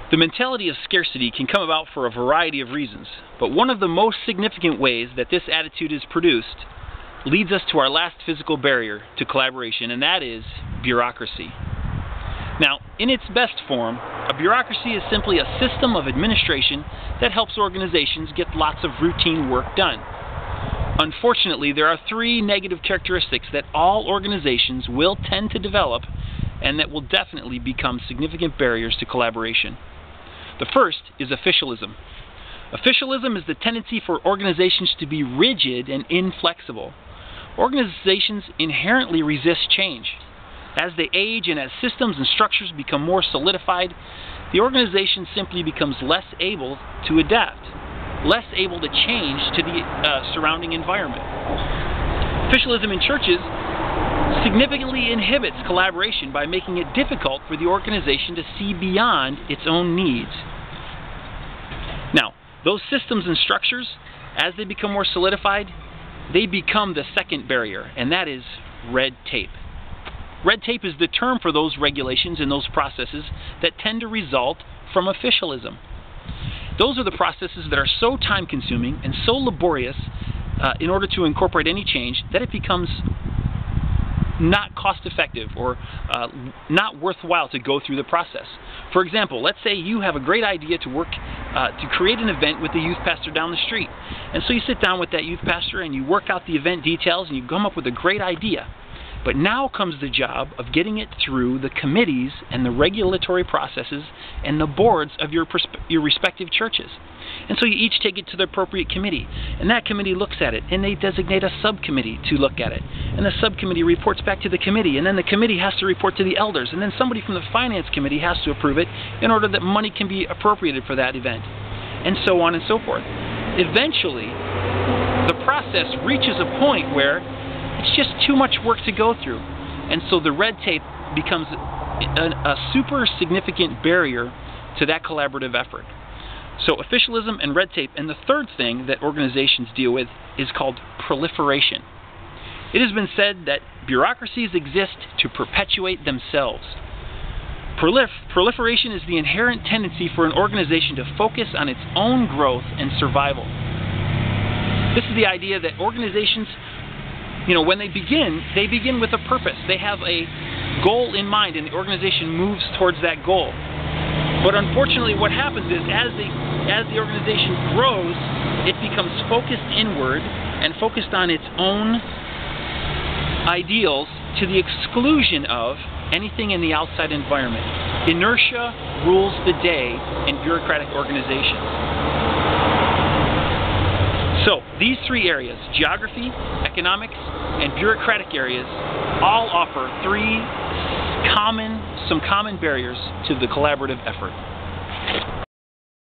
The mentality of scarcity can come about for a variety of reasons, but one of the most significant ways that this attitude is produced leads us to our last physical barrier to collaboration, and that is bureaucracy. Now, in its best form, a bureaucracy is simply a system of administration that helps organizations get lots of routine work done. Unfortunately, there are three negative characteristics that all organizations will tend to develop and that will definitely become significant barriers to collaboration. The first is officialism. Officialism is the tendency for organizations to be rigid and inflexible. Organizations inherently resist change. As they age and as systems and structures become more solidified, the organization simply becomes less able to adapt, less able to change to the surrounding environment. Officialism in churches significantly inhibits collaboration by making it difficult for the organization to see beyond its own needs. Now, those systems and structures, as they become more solidified, they become the second barrier, and that is red tape. Red tape is the term for those regulations and those processes that tend to result from officialism. Those are the processes that are so time-consuming and so laborious in order to incorporate any change that it becomes not cost-effective or not worthwhile to go through the process. For example, let's say you have a great idea to create an event with the youth pastor down the street. And so you sit down with that youth pastor and you work out the event details and you come up with a great idea. But now comes the job of getting it through the committees and the regulatory processes and the boards of your respective churches. And so you each take it to the appropriate committee, and that committee looks at it, and they designate a subcommittee to look at it. And the subcommittee reports back to the committee, and then the committee has to report to the elders, and then somebody from the finance committee has to approve it in order that money can be appropriated for that event, and so on and so forth. Eventually, the process reaches a point where it's just too much work to go through, and so the red tape becomes a super significant barrier to that collaborative effort. So officialism and red tape, and the third thing that organizations deal with is called proliferation. It has been said that bureaucracies exist to perpetuate themselves. Proliferation is the inherent tendency for an organization to focus on its own growth and survival. This is the idea that organizations, when they begin with a purpose. They have a goal in mind, and the organization moves towards that goal. But unfortunately, what happens is, as the organization grows, it becomes focused inward and focused on its own ideals to the exclusion of anything in the outside environment. Inertia rules the day in bureaucratic organizations. So, these three areas, geography, economics, and bureaucratic areas, all offer some common barriers to the collaborative effort.